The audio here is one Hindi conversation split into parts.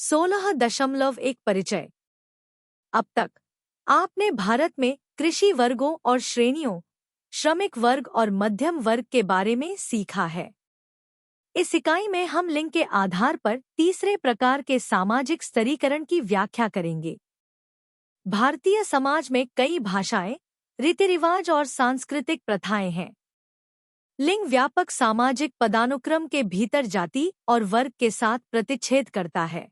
16.1 परिचय। अब तक आपने भारत में कृषि वर्गों और श्रेणियों, श्रमिक वर्ग और मध्यम वर्ग के बारे में सीखा है। इस इकाई में हम लिंग के आधार पर तीसरे प्रकार के सामाजिक स्तरीकरण की व्याख्या करेंगे। भारतीय समाज में कई भाषाएं, रीति रिवाज और सांस्कृतिक प्रथाएं हैं। लिंग व्यापक सामाजिक पदानुक्रम के भीतर जाति और वर्ग के साथ प्रतिच्छेद करता है।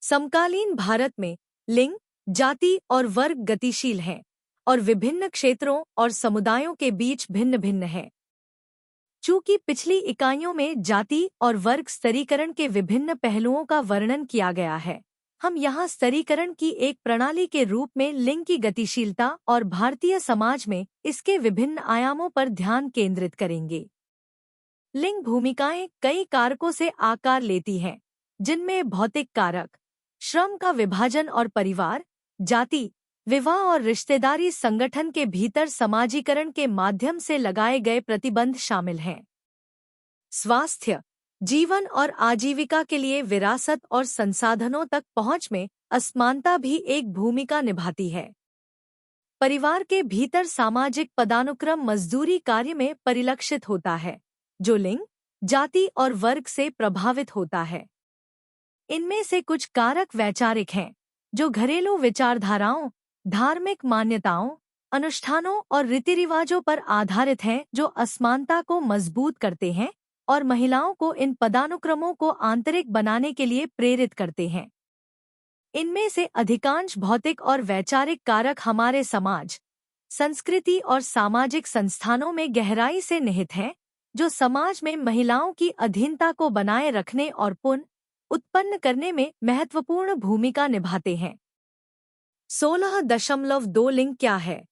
समकालीन भारत में लिंग, जाति और वर्ग गतिशील हैं और विभिन्न क्षेत्रों और समुदायों के बीच भिन्न भिन्न है। चूंकि पिछली इकाइयों में जाति और वर्ग स्तरीकरण के विभिन्न पहलुओं का वर्णन किया गया है, हम यहाँ स्तरीकरण की एक प्रणाली के रूप में लिंग की गतिशीलता और भारतीय समाज में इसके विभिन्न आयामों पर ध्यान केंद्रित करेंगे। लिंग भूमिकाएं कई कारकों से आकार लेती हैं, जिनमें भौतिक कारक, श्रम का विभाजन और परिवार, जाति, विवाह और रिश्तेदारी संगठन के भीतर समाजीकरण के माध्यम से लगाए गए प्रतिबंध शामिल हैं। स्वास्थ्य, जीवन और आजीविका के लिए विरासत और संसाधनों तक पहुंच में असमानता भी एक भूमिका निभाती है। परिवार के भीतर सामाजिक पदानुक्रम मजदूरी कार्य में परिलक्षित होता है, जो लिंग, जाति और वर्ग से प्रभावित होता है। इनमें से कुछ कारक वैचारिक हैं, जो घरेलू विचारधाराओं, धार्मिक मान्यताओं, अनुष्ठानों और रीति रिवाजों पर आधारित हैं, जो असमानता को मजबूत करते हैं और महिलाओं को इन पदानुक्रमों को आंतरिक बनाने के लिए प्रेरित करते हैं। इनमें से अधिकांश भौतिक और वैचारिक कारक हमारे समाज, संस्कृति और सामाजिक संस्थानों में गहराई से निहित हैं, जो समाज में महिलाओं की अधीनता को बनाए रखने और पुनः उत्पन्न करने में महत्वपूर्ण भूमिका निभाते हैं। 16.2 लिंग क्या है?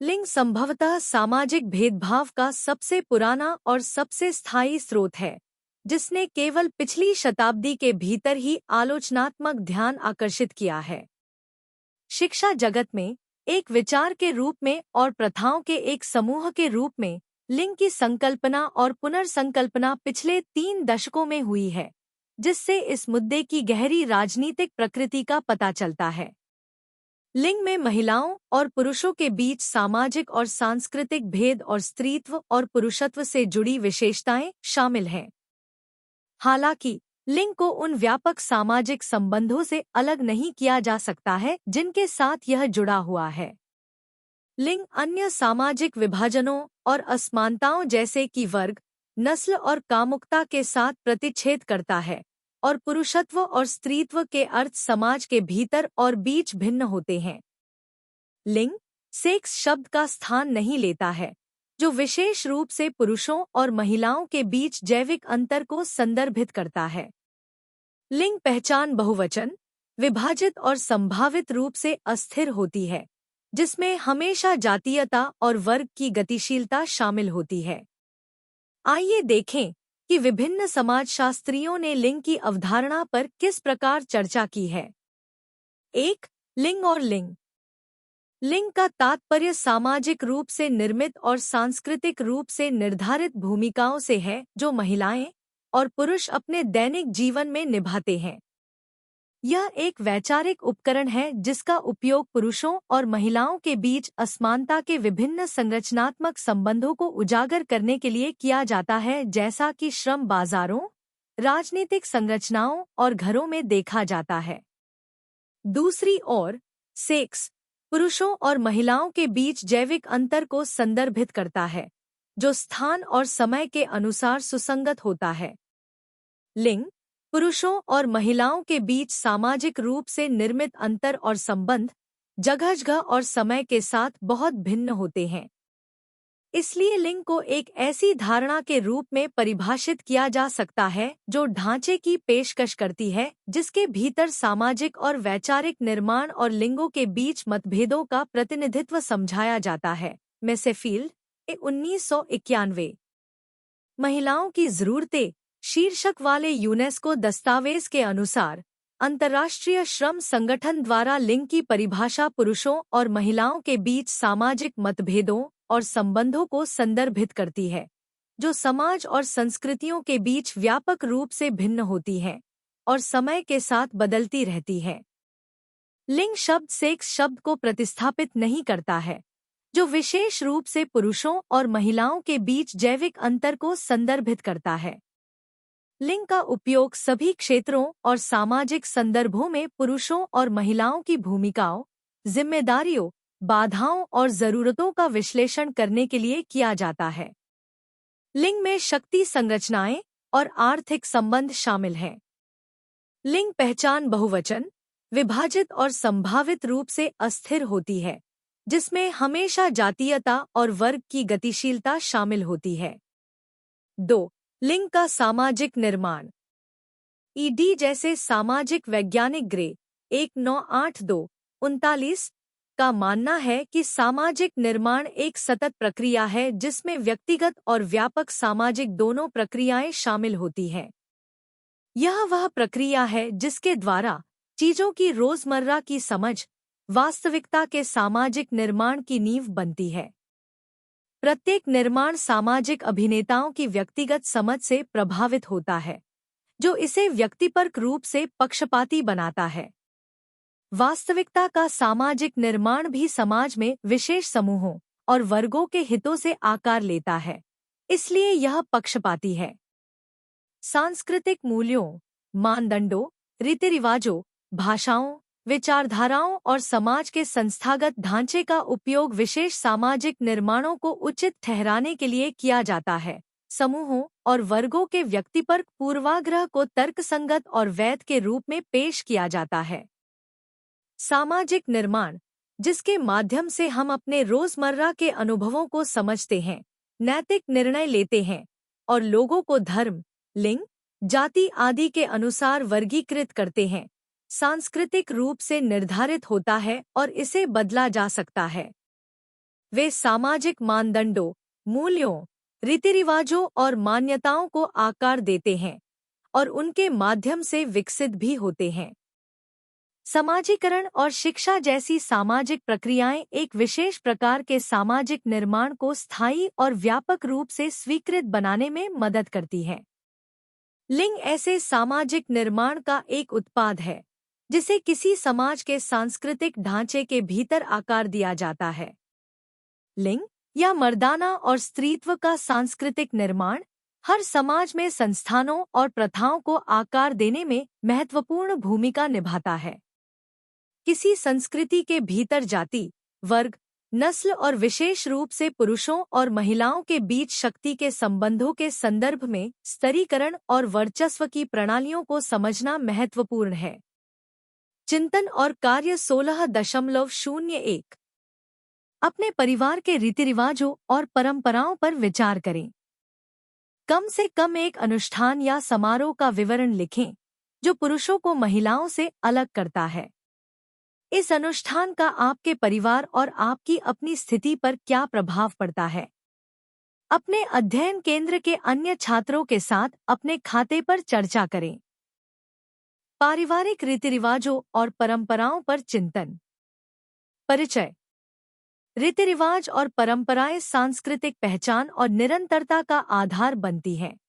लिंग संभवतः सामाजिक भेदभाव का सबसे पुराना और सबसे स्थायी स्रोत है, जिसने केवल पिछली शताब्दी के भीतर ही आलोचनात्मक ध्यान आकर्षित किया है। शिक्षा जगत में एक विचार के रूप में और प्रथाओं के एक समूह के रूप में लिंग की संकल्पना और पुनर्संकल्पना पिछले 3 दशकों में हुई है, जिससे इस मुद्दे की गहरी राजनीतिक प्रकृति का पता चलता है। लिंग में महिलाओं और पुरुषों के बीच सामाजिक और सांस्कृतिक भेद और स्त्रीत्व और पुरुषत्व से जुड़ी विशेषताएं शामिल हैं। हालांकि लिंग को उन व्यापक सामाजिक संबंधों से अलग नहीं किया जा सकता है जिनके साथ यह जुड़ा हुआ है। लिंग अन्य सामाजिक विभाजनों और असमानताओं जैसे कि वर्ग, नस्ल और कामुकता के साथ प्रतिच्छेद करता है, और पुरुषत्व और स्त्रीत्व के अर्थ समाज के भीतर और बीच भिन्न होते हैं। लिंग सेक्स शब्द का स्थान नहीं लेता है, जो विशेष रूप से पुरुषों और महिलाओं के बीच जैविक अंतर को संदर्भित करता है। लिंग पहचान बहुवचन, विभाजित और संभावित रूप से अस्थिर होती है, जिसमें हमेशा जातीयता और वर्ग की गतिशीलता शामिल होती है। आइए देखें कि विभिन्न समाजशास्त्रियों ने लिंग की अवधारणा पर किस प्रकार चर्चा की है। 1. लिंग और लिंग। लिंग का तात्पर्य सामाजिक रूप से निर्मित और सांस्कृतिक रूप से निर्धारित भूमिकाओं से है, जो महिलाएं और पुरुष अपने दैनिक जीवन में निभाते हैं। यह एक वैचारिक उपकरण है जिसका उपयोग पुरुषों और महिलाओं के बीच असमानता के विभिन्न संरचनात्मक संबंधों को उजागर करने के लिए किया जाता है, जैसा कि श्रम बाजारों, राजनीतिक संरचनाओं और घरों में देखा जाता है। दूसरी ओर, सेक्स पुरुषों और महिलाओं के बीच जैविक अंतर को संदर्भित करता है, जो स्थान और समय के अनुसार सुसंगत होता है। लिंग पुरुषों और महिलाओं के बीच सामाजिक रूप से निर्मित अंतर और संबंध जगह और समय के साथ बहुत भिन्न होते हैं। इसलिए लिंग को एक ऐसी धारणा के रूप में परिभाषित किया जा सकता है जो ढांचे की पेशकश करती है, जिसके भीतर सामाजिक और वैचारिक निर्माण और लिंगों के बीच मतभेदों का प्रतिनिधित्व समझाया जाता है। मैसेफील्ड 1991। महिलाओं की जरूरतें शीर्षक वाले यूनेस्को दस्तावेज के अनुसार अंतर्राष्ट्रीय श्रम संगठन द्वारा लिंग की परिभाषा पुरुषों और महिलाओं के बीच सामाजिक मतभेदों और संबंधों को संदर्भित करती है, जो समाज और संस्कृतियों के बीच व्यापक रूप से भिन्न होती हैं और समय के साथ बदलती रहती है। लिंग शब्द सेक्स शब्द को प्रतिस्थापित नहीं करता है, जो विशेष रूप से पुरुषों और महिलाओं के बीच जैविक अंतर को संदर्भित करता है। लिंग का उपयोग सभी क्षेत्रों और सामाजिक संदर्भों में पुरुषों और महिलाओं की भूमिकाओं, जिम्मेदारियों, बाधाओं और जरूरतों का विश्लेषण करने के लिए किया जाता है। लिंग में शक्ति संरचनाएं और आर्थिक संबंध शामिल हैं। लिंग पहचान बहुवचन, विभाजित और संभावित रूप से अस्थिर होती है, जिसमें हमेशा जातीयता और वर्ग की गतिशीलता शामिल होती है। 2. लिंग का सामाजिक निर्माण। ईडी जैसे सामाजिक वैज्ञानिक ग्रे 1982-39 का मानना है कि सामाजिक निर्माण एक सतत प्रक्रिया है जिसमें व्यक्तिगत और व्यापक सामाजिक दोनों प्रक्रियाएं शामिल होती हैं। यह वह प्रक्रिया है जिसके द्वारा चीजों की रोजमर्रा की समझ वास्तविकता के सामाजिक निर्माण की नींव बनती है। प्रत्येक निर्माण सामाजिक अभिनेताओं की व्यक्तिगत समझ से प्रभावित होता है, जो इसे व्यक्तिपरक रूप से पक्षपाती बनाता है। वास्तविकता का सामाजिक निर्माण भी समाज में विशेष समूहों और वर्गों के हितों से आकार लेता है, इसलिए यह पक्षपाती है। सांस्कृतिक मूल्यों, मानदंडों, रीति-रिवाजों, भाषाओं, विचारधाराओं और समाज के संस्थागत ढांचे का उपयोग विशेष सामाजिक निर्माणों को उचित ठहराने के लिए किया जाता है। समूहों और वर्गों के व्यक्तिपरक पूर्वाग्रह को तर्कसंगत और वैध के रूप में पेश किया जाता है। सामाजिक निर्माण, जिसके माध्यम से हम अपने रोजमर्रा के अनुभवों को समझते हैं, नैतिक निर्णय लेते हैं और लोगों को धर्म, लिंग, जाति आदि के अनुसार वर्गीकृत करते हैं, सांस्कृतिक रूप से निर्धारित होता है और इसे बदला जा सकता है। वे सामाजिक मानदंडों, मूल्यों, रीति-रिवाजों और मान्यताओं को आकार देते हैं और उनके माध्यम से विकसित भी होते हैं। समाजीकरण और शिक्षा जैसी सामाजिक प्रक्रियाएं एक विशेष प्रकार के सामाजिक निर्माण को स्थायी और व्यापक रूप से स्वीकृत बनाने में मदद करती है। लिंग ऐसे सामाजिक निर्माण का एक उत्पाद है जिसे किसी समाज के सांस्कृतिक ढांचे के भीतर आकार दिया जाता है। लिंग या मर्दाना और स्त्रीत्व का सांस्कृतिक निर्माण हर समाज में संस्थानों और प्रथाओं को आकार देने में महत्वपूर्ण भूमिका निभाता है। किसी संस्कृति के भीतर जाति, वर्ग, नस्ल और विशेष रूप से पुरुषों और महिलाओं के बीच शक्ति के संबंधों के संदर्भ में स्तरीकरण और वर्चस्व की प्रणालियों को समझना महत्वपूर्ण है। चिंतन और कार्य 16.01 अपने परिवार के रीति-रिवाजों और परंपराओं पर विचार करें। कम से कम एक अनुष्ठान या समारोह का विवरण लिखें जो पुरुषों को महिलाओं से अलग करता है। इस अनुष्ठान का आपके परिवार और आपकी अपनी स्थिति पर क्या प्रभाव पड़ता है? अपने अध्ययन केंद्र के अन्य छात्रों के साथ अपने खाते पर चर्चा करें। पारिवारिक रीति-रिवाजों और परंपराओं पर चिंतन। परिचय। रीति-रिवाज और परंपराएं सांस्कृतिक पहचान और निरंतरता का आधार बनती हैं।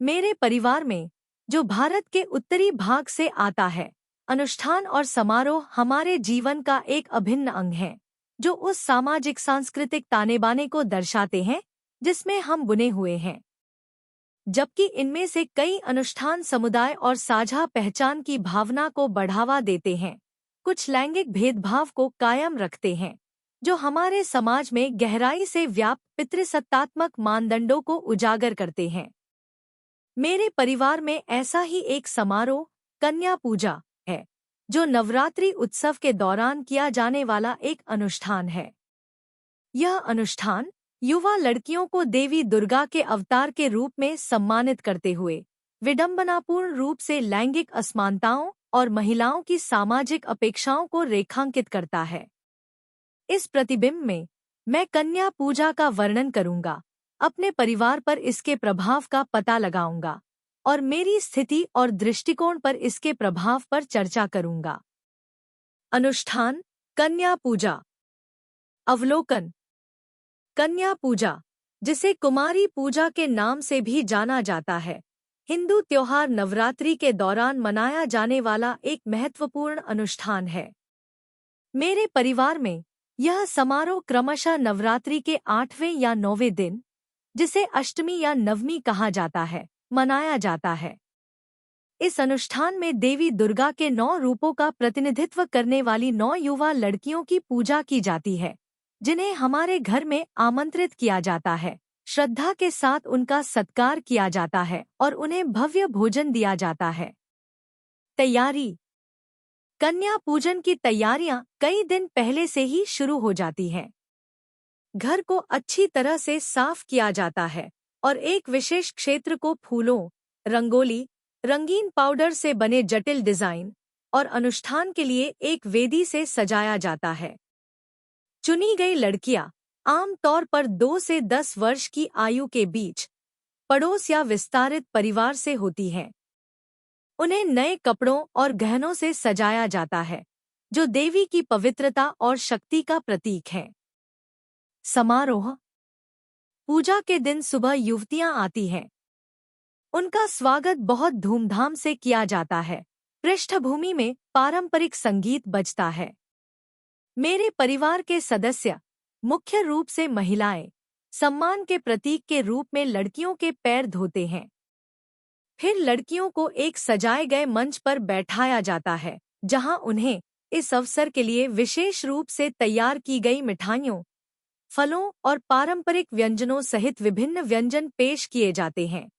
मेरे परिवार में, जो भारत के उत्तरी भाग से आता है, अनुष्ठान और समारोह हमारे जीवन का एक अभिन्न अंग हैं, जो उस सामाजिक सांस्कृतिक ताने-बाने को दर्शाते हैं जिसमें हम बुने हुए हैं। जबकि इनमें से कई अनुष्ठान समुदाय और साझा पहचान की भावना को बढ़ावा देते हैं, कुछ लैंगिक भेदभाव को कायम रखते हैं, जो हमारे समाज में गहराई से व्याप्त पितृसत्तात्मक मानदंडों को उजागर करते हैं। मेरे परिवार में ऐसा ही एक समारोह कन्या पूजा है, जो नवरात्रि उत्सव के दौरान किया जाने वाला एक अनुष्ठान है। यह अनुष्ठान युवा लड़कियों को देवी दुर्गा के अवतार के रूप में सम्मानित करते हुए विडंबनापूर्ण रूप से लैंगिक असमानताओं और महिलाओं की सामाजिक अपेक्षाओं को रेखांकित करता है। इस प्रतिबिंब में मैं कन्या पूजा का वर्णन करूंगा, अपने परिवार पर इसके प्रभाव का पता लगाऊंगा और मेरी स्थिति और दृष्टिकोण पर इसके प्रभाव पर चर्चा करूंगा। अनुष्ठान कन्या पूजा। अवलोकन। कन्या पूजा, जिसे कुमारी पूजा के नाम से भी जाना जाता है, हिंदू त्योहार नवरात्रि के दौरान मनाया जाने वाला एक महत्वपूर्ण अनुष्ठान है। मेरे परिवार में यह समारोह क्रमशः नवरात्रि के 8वें या 9वें दिन, जिसे अष्टमी या नवमी कहा जाता है, मनाया जाता है। इस अनुष्ठान में देवी दुर्गा के 9 रूपों का प्रतिनिधित्व करने वाली 9 युवा लड़कियों की पूजा की जाती है, जिन्हें हमारे घर में आमंत्रित किया जाता है। श्रद्धा के साथ उनका सत्कार किया जाता है और उन्हें भव्य भोजन दिया जाता है। तैयारी। कन्या पूजन की तैयारियां कई दिन पहले से ही शुरू हो जाती हैं। घर को अच्छी तरह से साफ किया जाता है और एक विशेष क्षेत्र को फूलों, रंगोली, रंगीन पाउडर से बने जटिल डिजाइन और अनुष्ठान के लिए एक वेदी से सजाया जाता है। चुनी गई लड़कियां आम तौर पर 2 से 10 वर्ष की आयु के बीच पड़ोस या विस्तारित परिवार से होती हैं। उन्हें नए कपड़ों और गहनों से सजाया जाता है, जो देवी की पवित्रता और शक्ति का प्रतीक है। समारोह। पूजा के दिन सुबह युवतियां आती हैं। उनका स्वागत बहुत धूमधाम से किया जाता है। पृष्ठभूमि में पारंपरिक संगीत बजता है। मेरे परिवार के सदस्य, मुख्य रूप से महिलाएं, सम्मान के प्रतीक के रूप में लड़कियों के पैर धोते हैं। फिर लड़कियों को एक सजाए गए मंच पर बैठाया जाता है, जहां उन्हें इस अवसर के लिए विशेष रूप से तैयार की गई मिठाइयों, फलों और पारंपरिक व्यंजनों सहित विभिन्न व्यंजन पेश किए जाते हैं।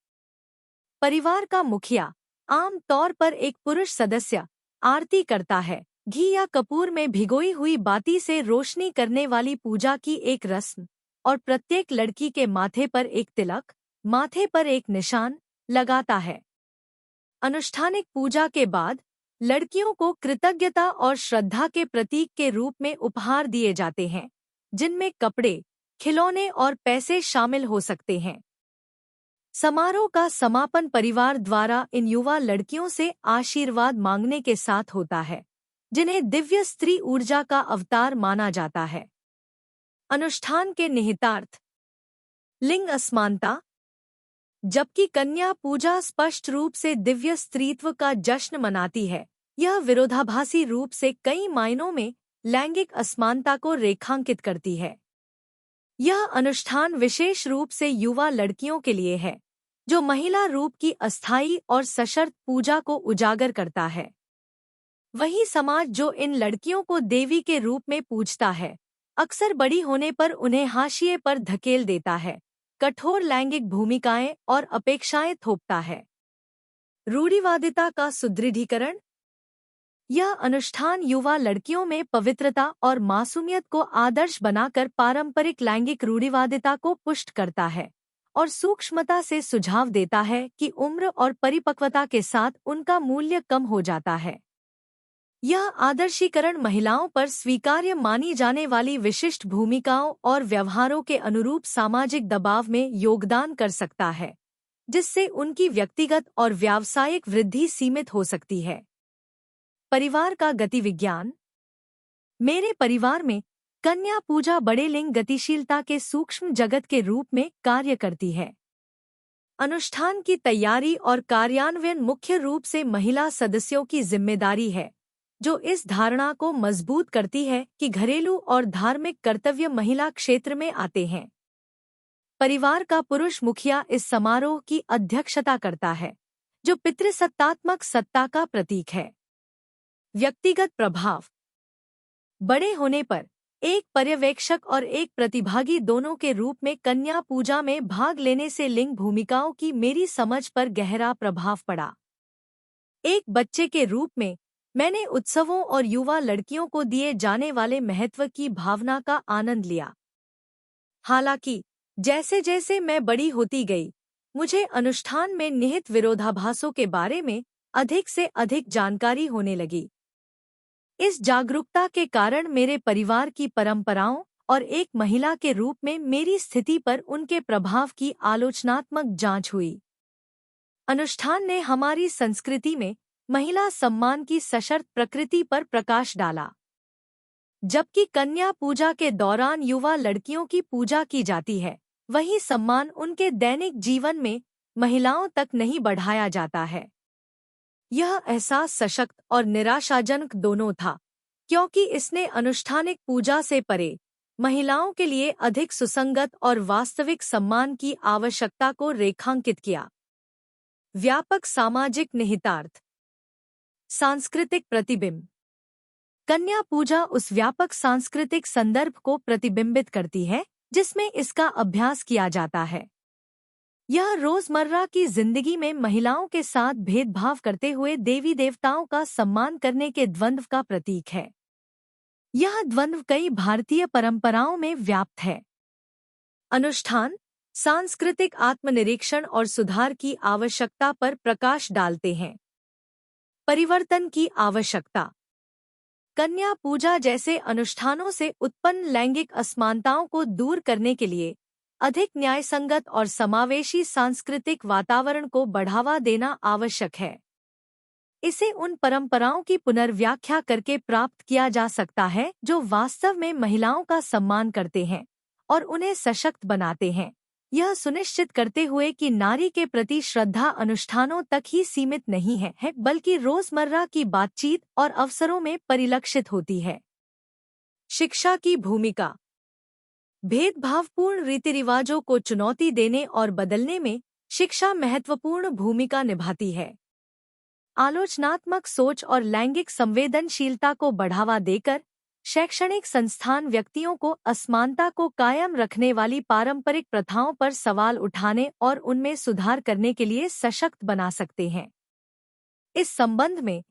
परिवार का मुखिया, आम तौर पर एक पुरुष सदस्य, आरती करता है। घी या कपूर में भिगोई हुई बाती से रोशनी करने वाली पूजा की एक रस्म और प्रत्येक लड़की के माथे पर एक तिलक, माथे पर एक निशान लगाता है। अनुष्ठानिक पूजा के बाद लड़कियों को कृतज्ञता और श्रद्धा के प्रतीक के रूप में उपहार दिए जाते हैं, जिनमें कपड़े, खिलौने और पैसे शामिल हो सकते हैं। समारोह का समापन परिवार द्वारा इन युवा लड़कियों से आशीर्वाद मांगने के साथ होता है, जिन्हें दिव्य स्त्री ऊर्जा का अवतार माना जाता है। अनुष्ठान के निहितार्थ। लिंग असमानता। जबकि कन्या पूजा स्पष्ट रूप से दिव्य स्त्रीत्व का जश्न मनाती है, यह विरोधाभासी रूप से कई मायनों में लैंगिक असमानता को रेखांकित करती है। यह अनुष्ठान विशेष रूप से युवा लड़कियों के लिए है, जो महिला रूप की अस्थायी और सशर्त पूजा को उजागर करता है। वही समाज जो इन लड़कियों को देवी के रूप में पूजता है, अक्सर बड़ी होने पर उन्हें हाशिए पर धकेल देता है, कठोर लैंगिक भूमिकाएं और अपेक्षाएं थोपता है। रूढ़िवादिता का सुदृढ़ीकरण। यह अनुष्ठान युवा लड़कियों में पवित्रता और मासूमियत को आदर्श बनाकर पारंपरिक लैंगिक रूढ़िवादिता को पुष्ट करता है और सूक्ष्मता से सुझाव देता है कि उम्र और परिपक्वता के साथ उनका मूल्य कम हो जाता है। यह आदर्शीकरण महिलाओं पर स्वीकार्य मानी जाने वाली विशिष्ट भूमिकाओं और व्यवहारों के अनुरूप सामाजिक दबाव में योगदान कर सकता है, जिससे उनकी व्यक्तिगत और व्यावसायिक वृद्धि सीमित हो सकती है। परिवार का गतिविज्ञान। मेरे परिवार में कन्या पूजा बड़े लिंग गतिशीलता के सूक्ष्म जगत के रूप में कार्य करती है। अनुष्ठान की तैयारी और कार्यान्वयन मुख्य रूप से महिला सदस्यों की जिम्मेदारी है, जो इस धारणा को मजबूत करती है कि घरेलू और धार्मिक कर्तव्य महिला क्षेत्र में आते हैं। परिवार का पुरुष मुखिया इस समारोह की अध्यक्षता करता है, जो पितृसत्तात्मक सत्ता का प्रतीक है। व्यक्तिगत प्रभाव। बड़े होने पर एक पर्यवेक्षक और एक प्रतिभागी दोनों के रूप में कन्या पूजा में भाग लेने से लिंग भूमिकाओं की मेरी समझ पर गहरा प्रभाव पड़ा। एक बच्चे के रूप में मैंने उत्सवों और युवा लड़कियों को दिए जाने वाले महत्व की भावना का आनंद लिया। हालांकि जैसे जैसे मैं बड़ी होती गई, मुझे अनुष्ठान में निहित विरोधाभासों के बारे में अधिक से अधिक जानकारी होने लगी। इस जागरूकता के कारण मेरे परिवार की परंपराओं और एक महिला के रूप में मेरी स्थिति पर उनके प्रभाव की आलोचनात्मक जांच हुई। अनुष्ठान ने हमारी संस्कृति में महिला सम्मान की सशर्त प्रकृति पर प्रकाश डाला। जबकि कन्या पूजा के दौरान युवा लड़कियों की पूजा की जाती है, वही सम्मान उनके दैनिक जीवन में महिलाओं तक नहीं बढ़ाया जाता है। यह एहसास सशक्त और निराशाजनक दोनों था, क्योंकि इसने अनुष्ठानिक पूजा से परे महिलाओं के लिए अधिक सुसंगत और वास्तविक सम्मान की आवश्यकता को रेखांकित किया। व्यापक सामाजिक निहितार्थ। सांस्कृतिक प्रतिबिंब। कन्या पूजा उस व्यापक सांस्कृतिक संदर्भ को प्रतिबिंबित करती है जिसमें इसका अभ्यास किया जाता है। यह रोजमर्रा की जिंदगी में महिलाओं के साथ भेदभाव करते हुए देवी देवताओं का सम्मान करने के द्वंद्व का प्रतीक है। यह द्वंद्व कई भारतीय परंपराओं में व्याप्त है। अनुष्ठान सांस्कृतिक आत्मनिरीक्षण और सुधार की आवश्यकता पर प्रकाश डालते हैं। परिवर्तन की आवश्यकता। कन्या पूजा जैसे अनुष्ठानों से उत्पन्न लैंगिक असमानताओं को दूर करने के लिए अधिक न्यायसंगत और समावेशी सांस्कृतिक वातावरण को बढ़ावा देना आवश्यक है। इसे उन परंपराओं की पुनर्व्याख्या करके प्राप्त किया जा सकता है जो वास्तव में महिलाओं का सम्मान करते हैं और उन्हें सशक्त बनाते हैं, यह सुनिश्चित करते हुए कि नारी के प्रति श्रद्धा अनुष्ठानों तक ही सीमित नहीं है बल्कि रोजमर्रा की बातचीत और अवसरों में परिलक्षित होती है। शिक्षा की भूमिका। भेदभावपूर्ण रीति रिवाजों को चुनौती देने और बदलने में शिक्षा महत्वपूर्ण भूमिका निभाती है। आलोचनात्मक सोच और लैंगिक संवेदनशीलता को बढ़ावा देकर शैक्षणिक संस्थान व्यक्तियों को असमानता को कायम रखने वाली पारंपरिक प्रथाओं पर सवाल उठाने और उनमें सुधार करने के लिए सशक्त बना सकते हैं। इस संबंध में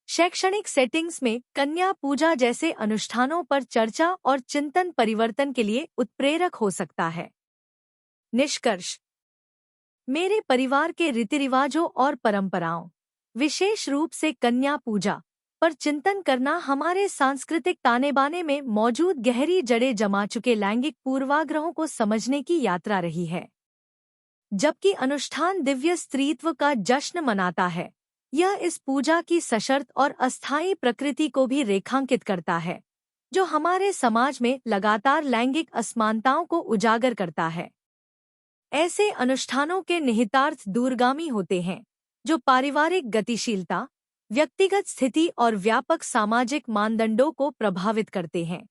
शैक्षणिक सेटिंग्स में कन्या पूजा जैसे अनुष्ठानों पर चर्चा और चिंतन परिवर्तन के लिए उत्प्रेरक हो सकता है। निष्कर्ष। मेरे परिवार के रीति रिवाजों और परंपराओं, विशेष रूप से कन्या पूजा पर चिंतन करना हमारे सांस्कृतिक ताने बाने में मौजूद गहरी जड़ें जमा चुके लैंगिक पूर्वाग्रहों को समझने की यात्रा रही है। जबकि अनुष्ठान दिव्य स्त्रीत्व का जश्न मनाता है, यह इस पूजा की सशर्त और अस्थायी प्रकृति को भी रेखांकित करता है, जो हमारे समाज में लगातार लैंगिक असमानताओं को उजागर करता है। ऐसे अनुष्ठानों के निहितार्थ दूरगामी होते हैं, जो पारिवारिक गतिशीलता, व्यक्तिगत स्थिति और व्यापक सामाजिक मानदंडों को प्रभावित करते हैं।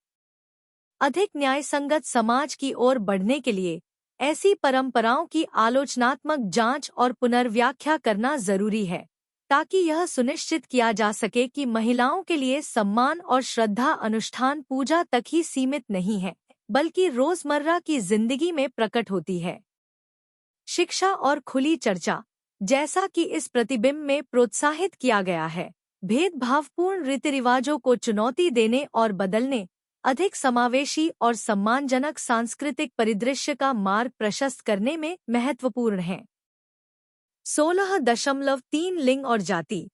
अधिक न्यायसंगत समाज की ओर बढ़ने के लिए ऐसी परंपराओं की आलोचनात्मक जांच और पुनर्व्याख्या करना जरूरी है, ताकि यह सुनिश्चित किया जा सके कि महिलाओं के लिए सम्मान और श्रद्धा अनुष्ठान पूजा तक ही सीमित नहीं है, बल्कि रोजमर्रा की जिंदगी में प्रकट होती है। शिक्षा और खुली चर्चा। जैसा कि इस प्रतिबिंब में प्रोत्साहित किया गया है, भेदभावपूर्ण रीति रिवाजों को चुनौती देने और बदलने, अधिक समावेशी और सम्मानजनक सांस्कृतिक परिदृश्य का मार्ग प्रशस्त करने में महत्वपूर्ण है। 16.3 लिंग और जाति।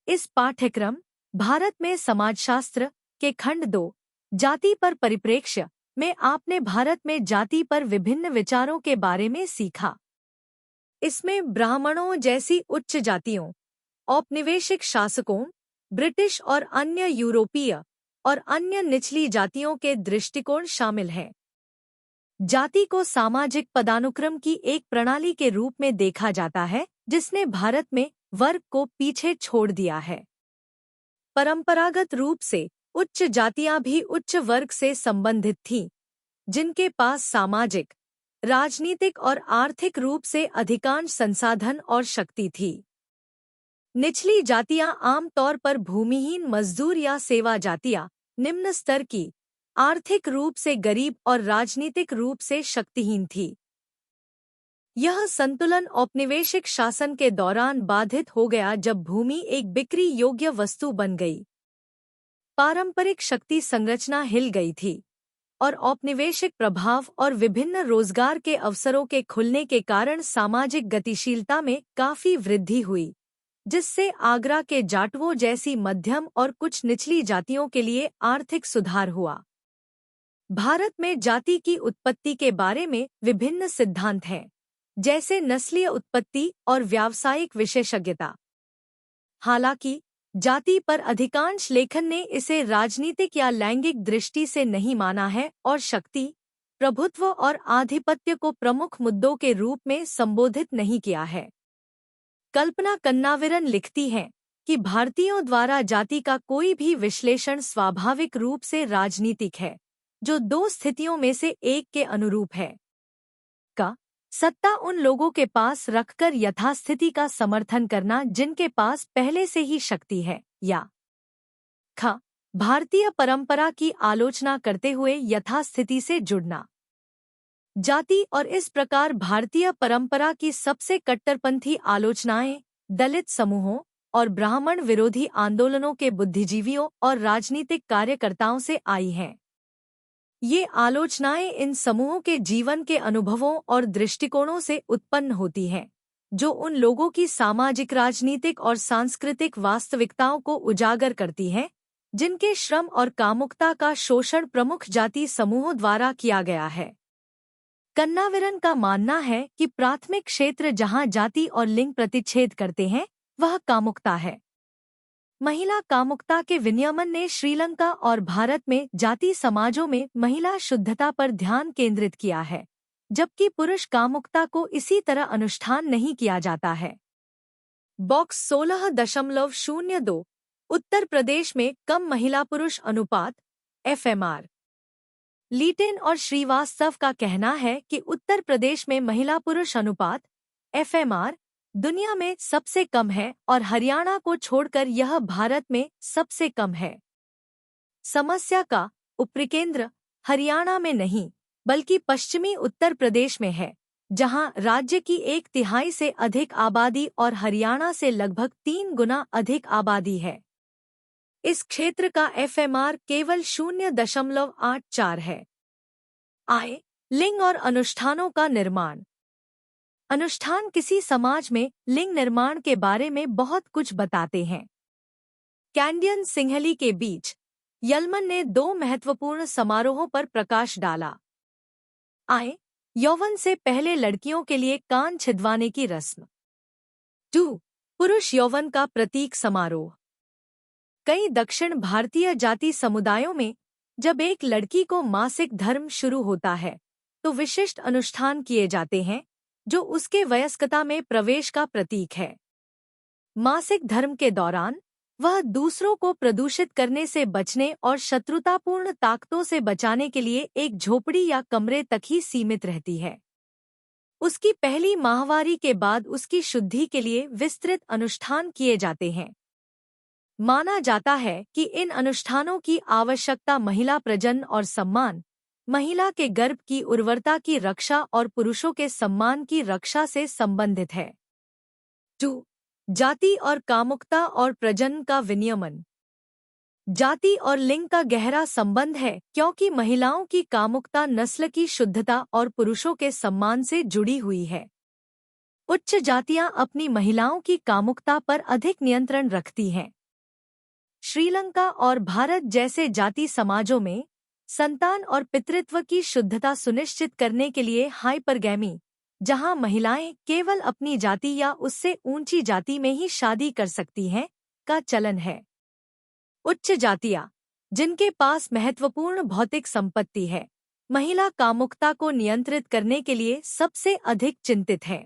इस पाठ्यक्रम भारत में समाजशास्त्र के खंड 2 जाति पर परिप्रेक्ष्य में आपने भारत में जाति पर विभिन्न विचारों के बारे में सीखा। इसमें ब्राह्मणों जैसी उच्च जातियों, औपनिवेशिक शासकों, ब्रिटिश और अन्य यूरोपीय और अन्य निचली जातियों के दृष्टिकोण शामिल हैं। जाति को सामाजिक पदानुक्रम की एक प्रणाली के रूप में देखा जाता है, जिसने भारत में वर्ग को पीछे छोड़ दिया है। परंपरागत रूप से उच्च जातियां भी उच्च वर्ग से संबंधित थीं, जिनके पास सामाजिक, राजनीतिक और आर्थिक रूप से अधिकांश संसाधन और शक्ति थी। निचली जातियां आमतौर पर भूमिहीन मजदूर या सेवा जातियां, निम्न स्तर की, आर्थिक रूप से गरीब और राजनीतिक रूप से शक्तिहीन थी। यह संतुलन औपनिवेशिक शासन के दौरान बाधित हो गया जब भूमि एक बिक्री योग्य वस्तु बन गई। पारंपरिक शक्ति संरचना हिल गई थी और औपनिवेशिक प्रभाव और विभिन्न रोजगार के अवसरों के खुलने के कारण सामाजिक गतिशीलता में काफी वृद्धि हुई, जिससे आगरा के जाटवों जैसी मध्यम और कुछ निचली जातियों के लिए आर्थिक सुधार हुआ। भारत में जाति की उत्पत्ति के बारे में विभिन्न सिद्धांत हैं, जैसे नस्लीय उत्पत्ति और व्यावसायिक विशेषज्ञता। हालांकि जाति पर अधिकांश लेखन ने इसे राजनीतिक या लैंगिक दृष्टि से नहीं माना है और शक्ति, प्रभुत्व और आधिपत्य को प्रमुख मुद्दों के रूप में संबोधित नहीं किया है। कल्पना कन्नाविरन लिखती हैं कि भारतीयों द्वारा जाति का कोई भी विश्लेषण स्वाभाविक रूप से राजनीतिक है, जो दो स्थितियों में से एक के अनुरूप है। का सत्ता उन लोगों के पास रखकर यथास्थिति का समर्थन करना जिनके पास पहले से ही शक्ति है, या ख भारतीय परंपरा की आलोचना करते हुए यथास्थिति से जुड़ना। जाति और इस प्रकार भारतीय परंपरा की सबसे कट्टरपंथी आलोचनाएं दलित समूहों और ब्राह्मण विरोधी आंदोलनों के बुद्धिजीवियों और राजनीतिक कार्यकर्ताओं से आई हैं। ये आलोचनाएं इन समूहों के जीवन के अनुभवों और दृष्टिकोणों से उत्पन्न होती हैं, जो उन लोगों की सामाजिक, राजनीतिक और सांस्कृतिक वास्तविकताओं को उजागर करती हैं, जिनके श्रम और कामुकता का शोषण प्रमुख जाति समूहों द्वारा किया गया है। कन्नाविरन का मानना है कि प्राथमिक क्षेत्र जहां जाति और लिंग प्रतिच्छेद करते हैं, वह कामुकता है। महिला कामुकता के विनियमन ने श्रीलंका और भारत में जाति समाजों में महिला शुद्धता पर ध्यान केंद्रित किया है, जबकि पुरुष कामुकता को इसी तरह अनुष्ठान नहीं किया जाता है। बॉक्स 16.02 उत्तर प्रदेश में कम महिला पुरुष अनुपात FMR। लीटेन और श्रीवास्तव का कहना है कि उत्तर प्रदेश में महिला पुरुष अनुपात FMR दुनिया में सबसे कम है और हरियाणा को छोड़कर यह भारत में सबसे कम है। समस्या का उपकेंद्र हरियाणा में नहीं, बल्कि पश्चिमी उत्तर प्रदेश में है, जहां राज्य की 1/3 से अधिक आबादी और हरियाणा से लगभग 3 गुना अधिक आबादी है। इस क्षेत्र का FMR केवल 0.84 है। आय, लिंग और अनुष्ठानों का निर्माण। अनुष्ठान किसी समाज में लिंग निर्माण के बारे में बहुत कुछ बताते हैं। कैंडियन सिंहली के बीच यलमन ने 2 महत्वपूर्ण समारोहों पर प्रकाश डाला। आय, यौवन से पहले लड़कियों के लिए कान छिदवाने की रस्म। 2 पुरुष यौवन का प्रतीक समारोह। कई दक्षिण भारतीय जाति समुदायों में जब एक लड़की को मासिक धर्म शुरू होता है, तो विशिष्ट अनुष्ठान किए जाते हैं, जो उसके वयस्कता में प्रवेश का प्रतीक है। मासिक धर्म के दौरान वह दूसरों को प्रदूषित करने से बचने और शत्रुतापूर्ण ताकतों से बचाने के लिए एक झोपड़ी या कमरे तक ही सीमित रहती है। उसकी पहली माहवारी के बाद उसकी शुद्धि के लिए विस्तृत अनुष्ठान किए जाते हैं। माना जाता है कि इन अनुष्ठानों की आवश्यकता महिला प्रजनन और सम्मान, महिला के गर्भ की उर्वरता की रक्षा और पुरुषों के सम्मान की रक्षा से संबंधित है। 2 जाति और कामुकता और प्रजनन का विनियमन। जाति और लिंग का गहरा संबंध है, क्योंकि महिलाओं की कामुकता नस्ल की शुद्धता और पुरुषों के सम्मान से जुड़ी हुई है। उच्च जातियां अपनी महिलाओं की कामुकता पर अधिक नियंत्रण रखती हैं। श्रीलंका और भारत जैसे जाति समाजों में संतान और पितृत्व की शुद्धता सुनिश्चित करने के लिए हाइपरगैमी, जहां महिलाएं केवल अपनी जाति या उससे ऊंची जाति में ही शादी कर सकती हैं, का चलन है। उच्च जातियां, जिनके पास महत्वपूर्ण भौतिक संपत्ति है, महिला कामुकता को नियंत्रित करने के लिए सबसे अधिक चिंतित हैं।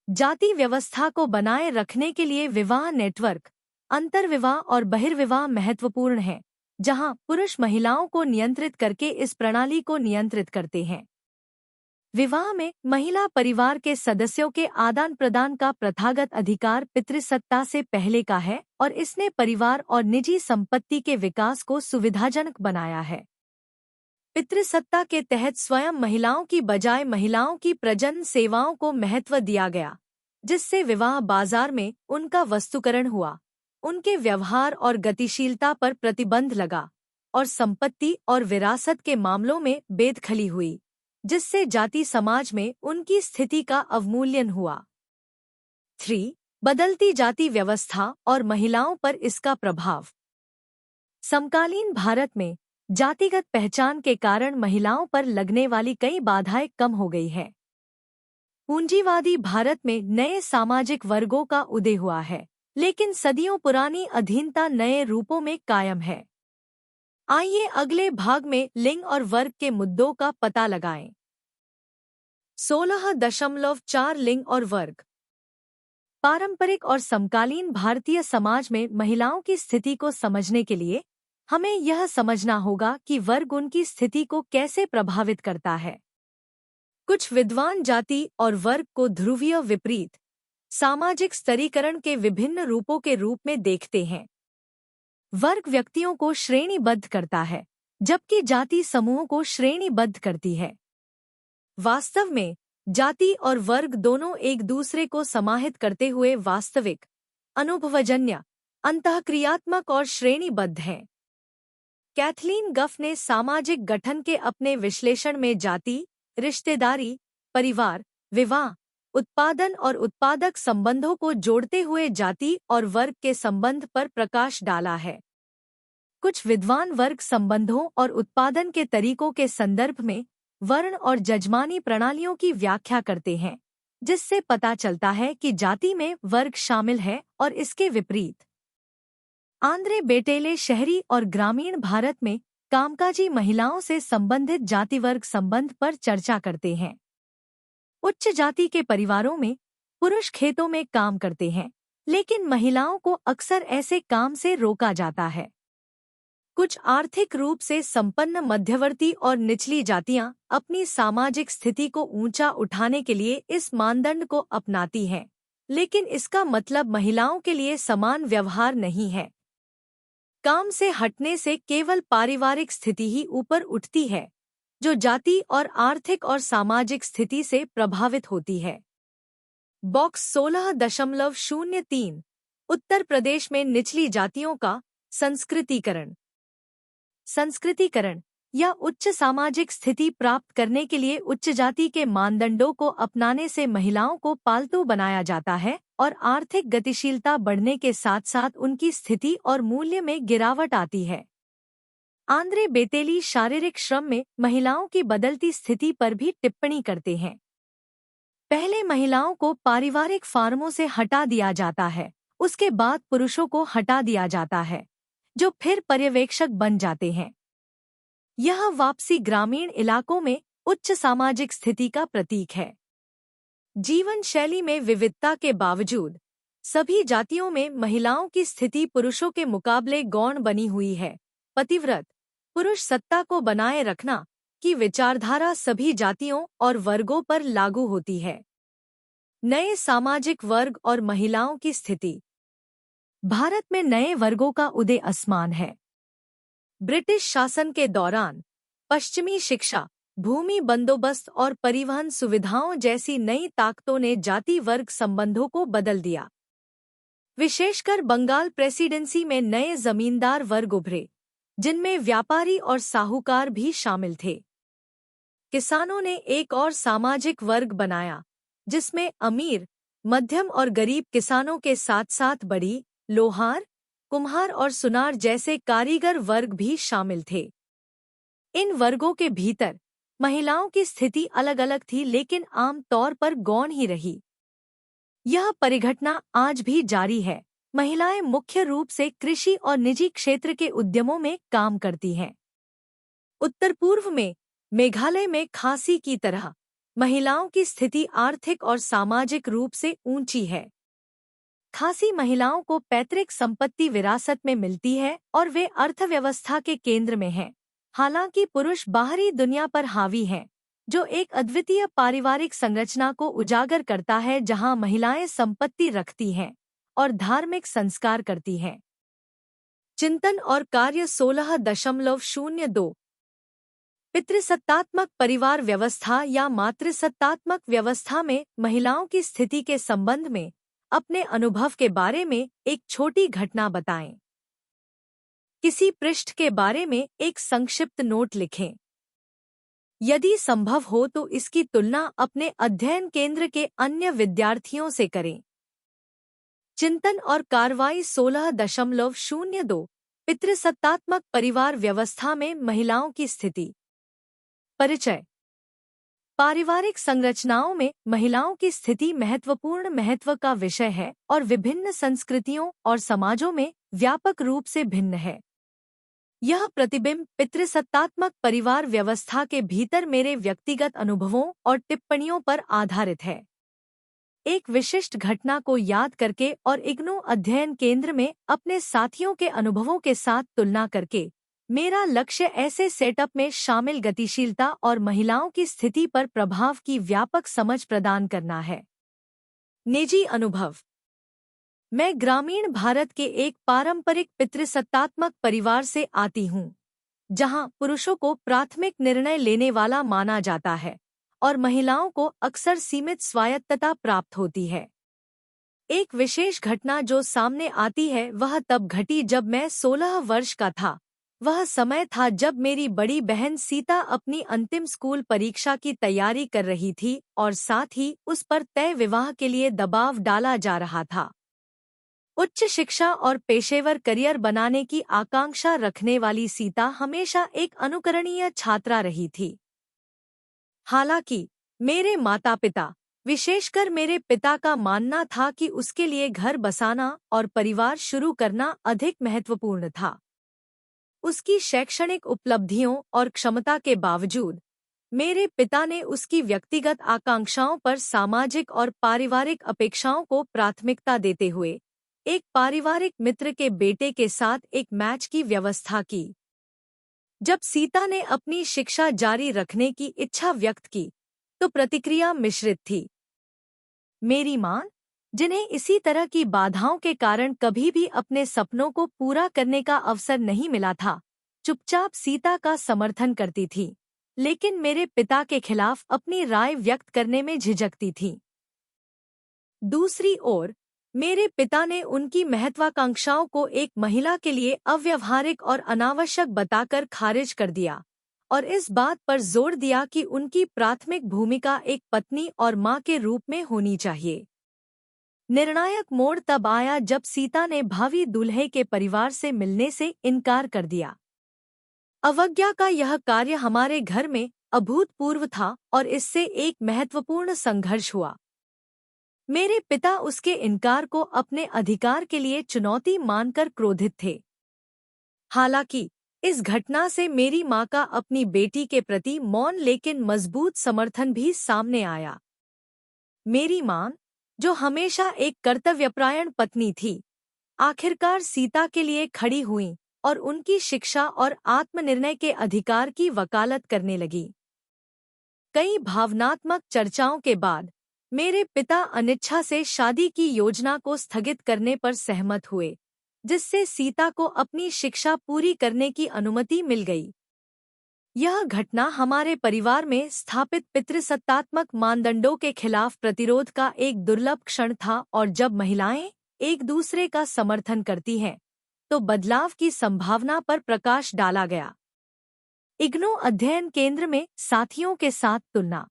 जाति व्यवस्था को बनाए रखने के लिए विवाह नेटवर्क, अंतर्विवाह और बहिर्विवाह महत्वपूर्ण है, जहां पुरुष महिलाओं को नियंत्रित करके इस प्रणाली को नियंत्रित करते हैं। विवाह में महिला परिवार के सदस्यों के आदान प्रदान का प्रथागत अधिकार पितृसत्ता से पहले का है और इसने परिवार और निजी संपत्ति के विकास को सुविधाजनक बनाया है। पितृसत्ता के तहत स्वयं महिलाओं की बजाय महिलाओं की प्रजनन सेवाओं को महत्व दिया गया, जिससे विवाह बाजार में उनका वस्तुकरण हुआ, उनके व्यवहार और गतिशीलता पर प्रतिबंध लगा और संपत्ति और विरासत के मामलों में बेदखली हुई, जिससे जाति समाज में उनकी स्थिति का अवमूल्यन हुआ। 3 बदलती जाति व्यवस्था और महिलाओं पर इसका प्रभाव। समकालीन भारत में जातिगत पहचान के कारण महिलाओं पर लगने वाली कई बाधाएं कम हो गई हैं। पूंजीवादी भारत में नए सामाजिक वर्गों का उदय हुआ है, लेकिन सदियों पुरानी अधीनता नए रूपों में कायम है। आइए अगले भाग में लिंग और वर्ग के मुद्दों का पता लगाएं। 16.4 लिंग और वर्ग। पारंपरिक और समकालीन भारतीय समाज में महिलाओं की स्थिति को समझने के लिए हमें यह समझना होगा कि वर्ग उनकी स्थिति को कैसे प्रभावित करता है। कुछ विद्वान जाति और वर्ग को ध्रुवीय विपरीत सामाजिक स्तरीकरण के विभिन्न रूपों के रूप में देखते हैं। वर्ग व्यक्तियों को श्रेणीबद्ध करता है, जबकि जाति समूहों को श्रेणीबद्ध करती है। वास्तव में जाति और वर्ग दोनों एक दूसरे को समाहित करते हुए वास्तविक, अनुभवजन्य, अंतःक्रियात्मक और श्रेणीबद्ध हैं। कैथलीन गफ ने सामाजिक गठन के अपने विश्लेषण में जाति, रिश्तेदारी, परिवार, विवाह, उत्पादन और उत्पादक संबंधों को जोड़ते हुए जाति और वर्ग के संबंध पर प्रकाश डाला है। कुछ विद्वान वर्ग संबंधों और उत्पादन के तरीकों के संदर्भ में वर्ण और जजमानी प्रणालियों की व्याख्या करते हैं, जिससे पता चलता है कि जाति में वर्ग शामिल है और इसके विपरीत। आंद्रे बेटेले शहरी और ग्रामीण भारत में कामकाजी महिलाओं से संबंधित जाति वर्ग संबंध पर चर्चा करते हैं। उच्च जाति के परिवारों में पुरुष खेतों में काम करते हैं, लेकिन महिलाओं को अक्सर ऐसे काम से रोका जाता है। कुछ आर्थिक रूप से संपन्न मध्यवर्ती और निचली जातियां अपनी सामाजिक स्थिति को ऊंचा उठाने के लिए इस मानदंड को अपनाती हैं, लेकिन इसका मतलब महिलाओं के लिए समान व्यवहार नहीं है। काम से हटने से केवल पारिवारिक स्थिति ही ऊपर उठती है, जो जाति और आर्थिक और सामाजिक स्थिति से प्रभावित होती है। बॉक्स 16.03 उत्तर प्रदेश में निचली जातियों का संस्कृतीकरण। संस्कृतीकरण या उच्च सामाजिक स्थिति प्राप्त करने के लिए उच्च जाति के मानदंडों को अपनाने से महिलाओं को पालतू बनाया जाता है और आर्थिक गतिशीलता बढ़ने के साथ साथ उनकी स्थिति और मूल्य में गिरावट आती है। आंद्रे बेटेली शारीरिक श्रम में महिलाओं की बदलती स्थिति पर भी टिप्पणी करते हैं। पहले महिलाओं को पारिवारिक फार्मों से हटा दिया जाता है, उसके बाद पुरुषों को हटा दिया जाता है, जो फिर पर्यवेक्षक बन जाते हैं। यह वापसी ग्रामीण इलाकों में उच्च सामाजिक स्थिति का प्रतीक है। जीवन शैली में विविधता के बावजूद सभी जातियों में महिलाओं की स्थिति पुरुषों के मुकाबले गौण बनी हुई है। पतिव्रत, पुरुष सत्ता को बनाए रखना की विचारधारा सभी जातियों और वर्गों पर लागू होती है। नए सामाजिक वर्ग और महिलाओं की स्थिति। भारत में नए वर्गों का उदय असमान है। ब्रिटिश शासन के दौरान पश्चिमी शिक्षा, भूमि बंदोबस्त और परिवहन सुविधाओं जैसी नई ताकतों ने जाति वर्ग संबंधों को बदल दिया। विशेषकर बंगाल प्रेसिडेंसी में नए जमींदार वर्ग उभरे, जिनमें व्यापारी और साहूकार भी शामिल थे। किसानों ने एक और सामाजिक वर्ग बनाया, जिसमें अमीर, मध्यम और गरीब किसानों के साथ साथ बड़ी, लोहार, कुम्हार और सुनार जैसे कारीगर वर्ग भी शामिल थे। इन वर्गों के भीतर महिलाओं की स्थिति अलग अलग थी, लेकिन आम तौर पर गौण ही रही। यह परिघटना आज भी जारी है। महिलाएं मुख्य रूप से कृषि और निजी क्षेत्र के उद्यमों में काम करती हैं। उत्तर पूर्व में मेघालय में खासी की तरह महिलाओं की स्थिति आर्थिक और सामाजिक रूप से ऊंची है। खासी महिलाओं को पैतृक संपत्ति विरासत में मिलती है और वे अर्थव्यवस्था के केंद्र में हैं। हालांकि पुरुष बाहरी दुनिया पर हावी हैं, जो एक अद्वितीय पारिवारिक संरचना को उजागर करता है जहां महिलाएं संपत्ति रखती हैं और धार्मिक संस्कार करती हैं। चिंतन और कार्य 16.02 पितृसत्तात्मक परिवार व्यवस्था या मातृसत्तात्मक व्यवस्था में महिलाओं की स्थिति के संबंध में अपने अनुभव के बारे में एक छोटी घटना बताएं। किसी पृष्ठ के बारे में एक संक्षिप्त नोट लिखें। यदि संभव हो तो इसकी तुलना अपने अध्ययन केंद्र के अन्य विद्यार्थियों से करें। चिंतन और कार्रवाई 16.02 पितृसत्तात्मक परिवार व्यवस्था में महिलाओं की स्थिति। परिचय। पारिवारिक संरचनाओं में महिलाओं की स्थिति महत्वपूर्ण महत्व का विषय है और विभिन्न संस्कृतियों और समाजों में व्यापक रूप से भिन्न है। यह प्रतिबिंब पितृसत्तात्मक परिवार व्यवस्था के भीतर मेरे व्यक्तिगत अनुभवों और टिप्पणियों पर आधारित है। एक विशिष्ट घटना को याद करके और इग्नू अध्ययन केंद्र में अपने साथियों के अनुभवों के साथ तुलना करके मेरा लक्ष्य ऐसे सेटअप में शामिल गतिशीलता और महिलाओं की स्थिति पर प्रभाव की व्यापक समझ प्रदान करना है। निजी अनुभव। मैं ग्रामीण भारत के एक पारंपरिक पितृसत्तात्मक परिवार से आती हूँ, जहाँ पुरुषों को प्राथमिक निर्णय लेने वाला माना जाता है और महिलाओं को अक्सर सीमित स्वायत्तता प्राप्त होती है। एक विशेष घटना जो सामने आती है वह तब घटी जब मैं 16 वर्ष का था। वह समय था जब मेरी बड़ी बहन सीता अपनी अंतिम स्कूल परीक्षा की तैयारी कर रही थी और साथ ही उस पर तय विवाह के लिए दबाव डाला जा रहा था। उच्च शिक्षा और पेशेवर करियर बनाने की आकांक्षा रखने वाली सीता हमेशा एक अनुकरणीय छात्रा रही थी। हालांकि मेरे माता-पिता, विशेषकर मेरे पिता का मानना था कि उसके लिए घर बसाना और परिवार शुरू करना अधिक महत्वपूर्ण था। उसकी शैक्षणिक उपलब्धियों और क्षमता के बावजूद मेरे पिता ने उसकी व्यक्तिगत आकांक्षाओं पर सामाजिक और पारिवारिक अपेक्षाओं को प्राथमिकता देते हुए एक पारिवारिक मित्र के बेटे के साथ एक मैच की व्यवस्था की। जब सीता ने अपनी शिक्षा जारी रखने की इच्छा व्यक्त की तो प्रतिक्रिया मिश्रित थी। मेरी मां, जिन्हें इसी तरह की बाधाओं के कारण कभी भी अपने सपनों को पूरा करने का अवसर नहीं मिला था, चुपचाप सीता का समर्थन करती थी, लेकिन मेरे पिता के खिलाफ अपनी राय व्यक्त करने में झिझकती थी। दूसरी ओर, मेरे पिता ने उनकी महत्वाकांक्षाओं को एक महिला के लिए अव्यावहारिक और अनावश्यक बताकर खारिज कर दिया और इस बात पर जोर दिया कि उनकी प्राथमिक भूमिका एक पत्नी और मां के रूप में होनी चाहिए। निर्णायक मोड़ तब आया जब सीता ने भावी दूल्हे के परिवार से मिलने से इनकार कर दिया। अवज्ञा का यह कार्य हमारे घर में अभूतपूर्व था और इससे एक महत्वपूर्ण संघर्ष हुआ। मेरे पिता उसके इनकार को अपने अधिकार के लिए चुनौती मानकर क्रोधित थे। हालांकि इस घटना से मेरी मां का अपनी बेटी के प्रति मौन लेकिन मजबूत समर्थन भी सामने आया। मेरी मां, जो हमेशा एक कर्तव्यपरायण पत्नी थी, आखिरकार सीता के लिए खड़ी हुई और उनकी शिक्षा और आत्मनिर्णय के अधिकार की वकालत करने लगी। कई भावनात्मक चर्चाओं के बाद मेरे पिता अनिच्छा से शादी की योजना को स्थगित करने पर सहमत हुए, जिससे सीता को अपनी शिक्षा पूरी करने की अनुमति मिल गई। यह घटना हमारे परिवार में स्थापित पितृसत्तात्मक मानदंडों के खिलाफ प्रतिरोध का एक दुर्लभ क्षण था और जब महिलाएं एक दूसरे का समर्थन करती हैं, तो बदलाव की संभावना पर प्रकाश डाला गया। इग्नू अध्ययन केंद्र में साथियों के साथ तुलना।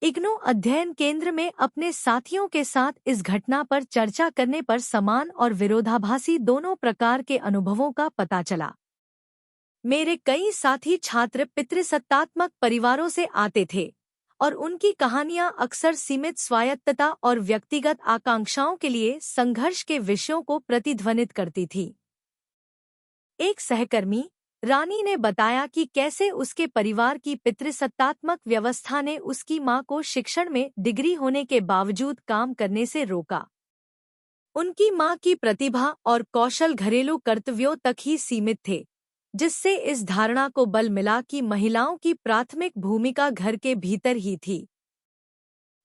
इग्नू अध्ययन केंद्र में अपने साथियों के साथ इस घटना पर चर्चा करने पर समान और विरोधाभासी दोनों प्रकार के अनुभवों का पता चला। मेरे कई साथी छात्र पितृसत्तात्मक परिवारों से आते थे और उनकी कहानियां अक्सर सीमित स्वायत्तता और व्यक्तिगत आकांक्षाओं के लिए संघर्ष के विषयों को प्रतिध्वनित करती थी। एक सहकर्मी रानी ने बताया कि कैसे उसके परिवार की पितृसत्तात्मक व्यवस्था ने उसकी मां को शिक्षण में डिग्री होने के बावजूद काम करने से रोका। उनकी मां की प्रतिभा और कौशल घरेलू कर्तव्यों तक ही सीमित थे, जिससे इस धारणा को बल मिला कि महिलाओं की प्राथमिक भूमिका घर के भीतर ही थी।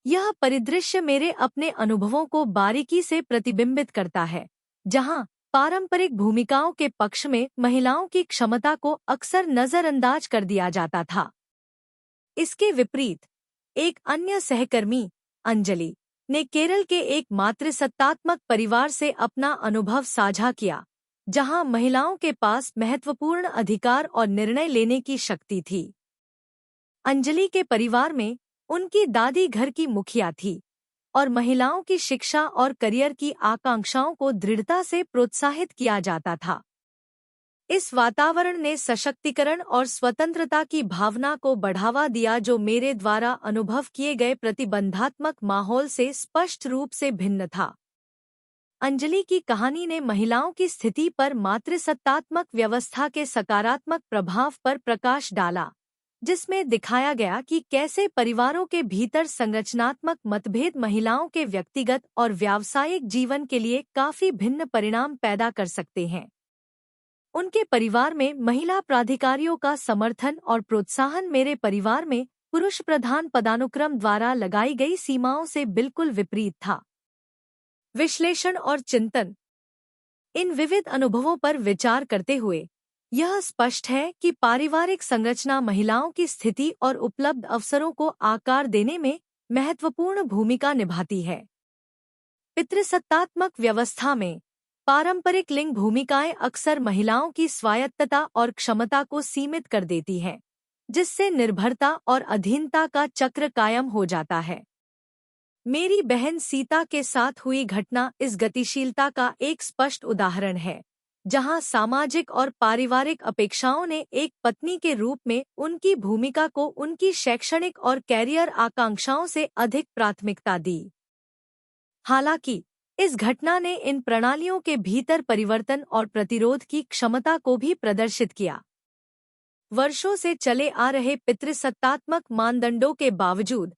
यह परिदृश्य मेरे अपने अनुभवों को बारीकी से प्रतिबिंबित करता है, जहां पारंपरिक भूमिकाओं के पक्ष में महिलाओं की क्षमता को अक्सर नजरअंदाज कर दिया जाता था। इसके विपरीत एक अन्य सहकर्मी अंजलि ने केरल के एक मातृसत्तात्मक परिवार से अपना अनुभव साझा किया, जहां महिलाओं के पास महत्वपूर्ण अधिकार और निर्णय लेने की शक्ति थी। अंजलि के परिवार में उनकी दादी घर की मुखिया थी और महिलाओं की शिक्षा और करियर की आकांक्षाओं को दृढ़ता से प्रोत्साहित किया जाता था। इस वातावरण ने सशक्तिकरण और स्वतंत्रता की भावना को बढ़ावा दिया जो मेरे द्वारा अनुभव किए गए प्रतिबंधात्मक माहौल से स्पष्ट रूप से भिन्न था। अंजलि की कहानी ने महिलाओं की स्थिति पर मातृसत्तात्मक व्यवस्था के सकारात्मक प्रभाव पर प्रकाश डाला, जिसमें दिखाया गया कि कैसे परिवारों के भीतर संरचनात्मक मतभेद महिलाओं के व्यक्तिगत और व्यावसायिक जीवन के लिए काफी भिन्न परिणाम पैदा कर सकते हैं। उनके परिवार में महिला प्राधिकारियों का समर्थन और प्रोत्साहन मेरे परिवार में पुरुष प्रधान पदानुक्रम द्वारा लगाई गई सीमाओं से बिल्कुल विपरीत था। विश्लेषण और चिंतन। इन विविध अनुभवों पर विचार करते हुए यह स्पष्ट है कि पारिवारिक संरचना महिलाओं की स्थिति और उपलब्ध अवसरों को आकार देने में महत्वपूर्ण भूमिका निभाती है। पितृसत्तात्मक व्यवस्था में पारंपरिक लिंग भूमिकाएं अक्सर महिलाओं की स्वायत्तता और क्षमता को सीमित कर देती हैं, जिससे निर्भरता और अधीनता का चक्र कायम हो जाता है। मेरी बहन सीता के साथ हुई घटना इस गतिशीलता का एक स्पष्ट उदाहरण है, जहां सामाजिक और पारिवारिक अपेक्षाओं ने एक पत्नी के रूप में उनकी भूमिका को उनकी शैक्षणिक और कैरियर आकांक्षाओं से अधिक प्राथमिकता दी। हालांकि इस घटना ने इन प्रणालियों के भीतर परिवर्तन और प्रतिरोध की क्षमता को भी प्रदर्शित किया। वर्षों से चले आ रहे पितृसत्तात्मक मानदंडों के बावजूद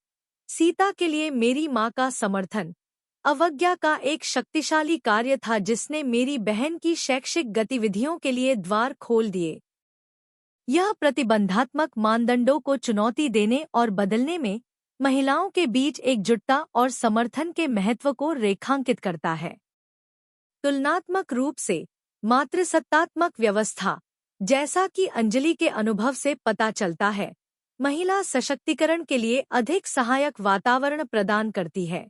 सीता के लिए मेरी मां का समर्थन अवज्ञा का एक शक्तिशाली कार्य था, जिसने मेरी बहन की शैक्षिक गतिविधियों के लिए द्वार खोल दिए। यह प्रतिबंधात्मक मानदंडों को चुनौती देने और बदलने में महिलाओं के बीच एकजुटता और समर्थन के महत्व को रेखांकित करता है। तुलनात्मक रूप से मातृसत्तात्मक व्यवस्था, जैसा कि अंजलि के अनुभव से पता चलता है, महिला सशक्तिकरण के लिए अधिक सहायक वातावरण प्रदान करती है।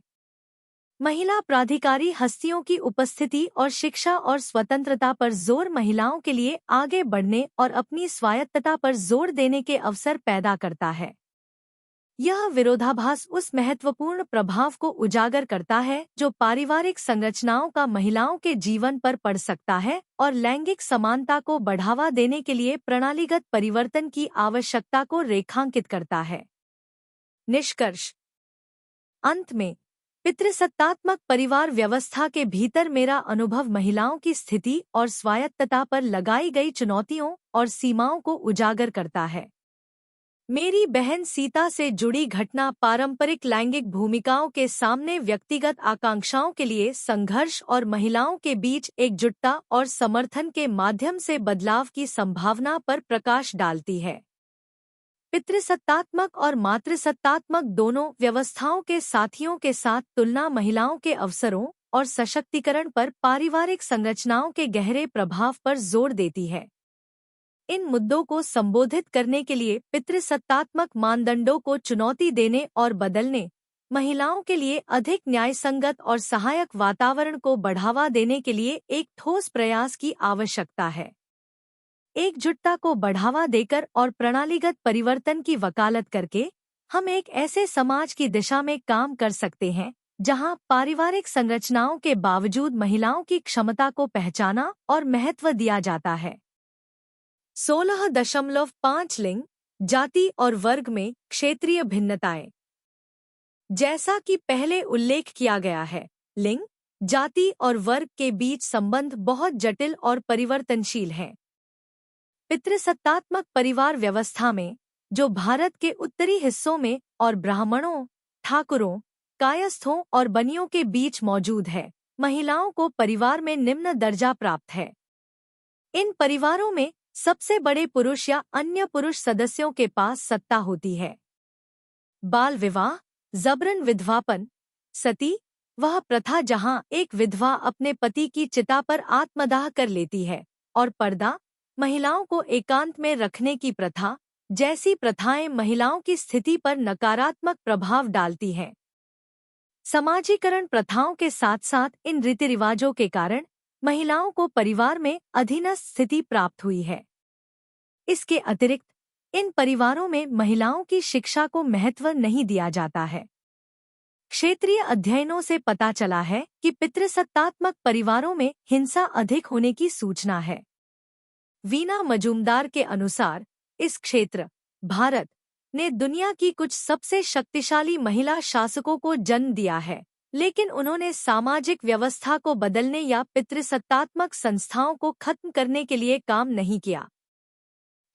महिला प्राधिकारी हस्तियों की उपस्थिति और शिक्षा और स्वतंत्रता पर जोर महिलाओं के लिए आगे बढ़ने और अपनी स्वायत्तता पर जोर देने के अवसर पैदा करता है। यह विरोधाभास उस महत्वपूर्ण प्रभाव को उजागर करता है जो पारिवारिक संरचनाओं का महिलाओं के जीवन पर पड़ सकता है और लैंगिक समानता को बढ़ावा देने के लिए प्रणालीगत परिवर्तन की आवश्यकता को रेखांकित करता है। निष्कर्ष। अंत में, पितृसत्तात्मक परिवार व्यवस्था के भीतर मेरा अनुभव महिलाओं की स्थिति और स्वायत्तता पर लगाई गई चुनौतियों और सीमाओं को उजागर करता है। मेरी बहन सीता से जुड़ी घटना पारंपरिक लैंगिक भूमिकाओं के सामने व्यक्तिगत आकांक्षाओं के लिए संघर्ष और महिलाओं के बीच एकजुटता और समर्थन के माध्यम से बदलाव की संभावना पर प्रकाश डालती है। पितृसत्तात्मक और मातृसत्तात्मक दोनों व्यवस्थाओं के साथियों के साथ तुलना महिलाओं के अवसरों और सशक्तिकरण पर पारिवारिक संरचनाओं के गहरे प्रभाव पर जोर देती है। इन मुद्दों को संबोधित करने के लिए पितृसत्तात्मक मानदंडों को चुनौती देने और बदलने, महिलाओं के लिए अधिक न्यायसंगत और सहायक वातावरण को बढ़ावा देने के लिए एक ठोस प्रयास की आवश्यकता है। एकजुटता को बढ़ावा देकर और प्रणालीगत परिवर्तन की वकालत करके हम एक ऐसे समाज की दिशा में काम कर सकते हैं जहां पारिवारिक संरचनाओं के बावजूद महिलाओं की क्षमता को पहचाना और महत्व दिया जाता है। 16.5 लिंग, जाति और वर्ग में क्षेत्रीय भिन्नताएं। जैसा कि पहले उल्लेख किया गया है, लिंग, जाति और वर्ग के बीच संबंध बहुत जटिल और परिवर्तनशील हैं। पितृसत्तात्मक परिवार व्यवस्था में, जो भारत के उत्तरी हिस्सों में और ब्राह्मणों, ठाकुरों, कायस्थों और बनियों के बीच मौजूद है, महिलाओं को परिवार में निम्न दर्जा प्राप्त है। इन परिवारों में सबसे बड़े पुरुष या अन्य पुरुष सदस्यों के पास सत्ता होती है। बाल विवाह, जबरन विधवापन, सती, वह प्रथा जहां एक विधवा अपने पति की चिता पर आत्मदाह कर लेती है, और पर्दा, महिलाओं को एकांत में रखने की प्रथा, जैसी प्रथाएं महिलाओं की स्थिति पर नकारात्मक प्रभाव डालती हैं। समाजीकरण प्रथाओं के साथ साथ इन रीति रिवाजों के कारण महिलाओं को परिवार में अधीनस्थ स्थिति प्राप्त हुई है। इसके अतिरिक्त इन परिवारों में महिलाओं की शिक्षा को महत्व नहीं दिया जाता है। क्षेत्रीय अध्ययनों से पता चला है कि पितृसत्तात्मक परिवारों में हिंसा अधिक होने की सूचना है। वीना मजूमदार के अनुसार इस क्षेत्र, भारत, ने दुनिया की कुछ सबसे शक्तिशाली महिला शासकों को जन्म दिया है, लेकिन उन्होंने सामाजिक व्यवस्था को बदलने या पितृसत्तात्मक संस्थाओं को खत्म करने के लिए काम नहीं किया।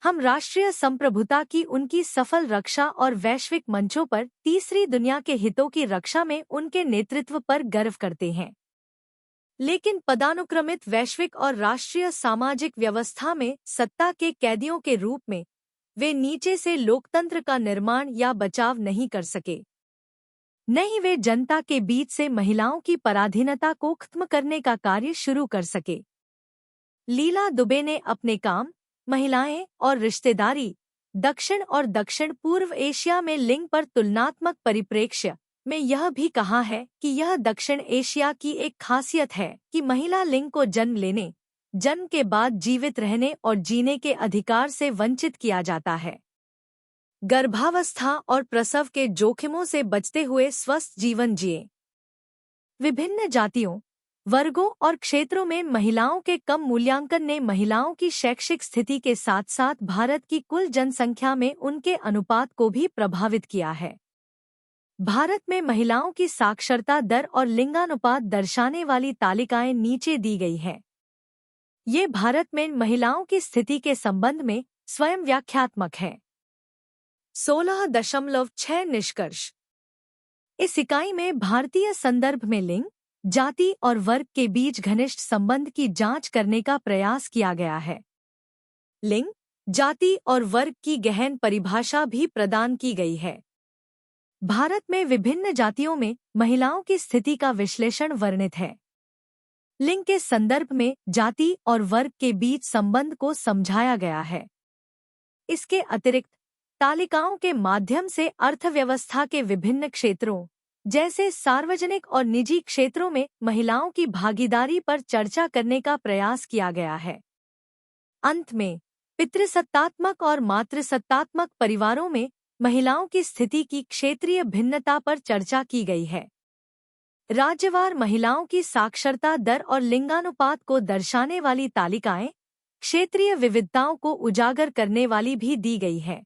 हम राष्ट्रीय संप्रभुता की उनकी सफल रक्षा और वैश्विक मंचों पर तीसरी दुनिया के हितों की रक्षा में उनके नेतृत्व पर गर्व करते हैं। लेकिन पदानुक्रमित वैश्विक और राष्ट्रीय सामाजिक व्यवस्था में सत्ता के कैदियों के रूप में वे नीचे से लोकतंत्र का निर्माण या बचाव नहीं कर सके। न ही वे जनता के बीच से महिलाओं की पराधीनता को खत्म करने का कार्य शुरू कर सके। लीला दुबे ने अपने काम, महिलाएं और रिश्तेदारी, दक्षिण और दक्षिण पूर्व एशिया में लिंग पर तुलनात्मक परिप्रेक्ष्य में यह भी कहा है कि यह दक्षिण एशिया की एक खासियत है कि महिला लिंग को जन्म लेने, जन्म के बाद जीवित रहने और जीने के अधिकार से वंचित किया जाता है। गर्भावस्था और प्रसव के जोखिमों से बचते हुए स्वस्थ जीवन जिए। विभिन्न जातियों, वर्गों और क्षेत्रों में महिलाओं के कम मूल्यांकन ने महिलाओं की शैक्षिक स्थिति के साथ साथ भारत की कुल जनसंख्या में उनके अनुपात को भी प्रभावित किया है। भारत में महिलाओं की साक्षरता दर और लिंगानुपात दर्शाने वाली तालिकाएं नीचे दी गई हैं। ये भारत में महिलाओं की स्थिति के संबंध में स्वयं व्याख्यात्मक है। 16.6 निष्कर्ष। इस इकाई में भारतीय संदर्भ में लिंग, जाति और वर्ग के बीच घनिष्ठ संबंध की जांच करने का प्रयास किया गया है। लिंग, जाति और वर्ग की गहन परिभाषा भी प्रदान की गई है। भारत में विभिन्न जातियों में महिलाओं की स्थिति का विश्लेषण वर्णित है। लिंग के संदर्भ में जाति और वर्ग के बीच संबंध को समझाया गया है। इसके अतिरिक्त तालिकाओं के माध्यम से अर्थव्यवस्था के विभिन्न क्षेत्रों जैसे सार्वजनिक और निजी क्षेत्रों में महिलाओं की भागीदारी पर चर्चा करने का प्रयास किया गया है। अंत में पितृसत्तात्मक और मातृसत्तात्मक परिवारों में महिलाओं की स्थिति की क्षेत्रीय भिन्नता पर चर्चा की गई है। राज्यवार महिलाओं की साक्षरता दर और लिंगानुपात को दर्शाने वाली तालिकाएं क्षेत्रीय विविधताओं को उजागर करने वाली भी दी गई है।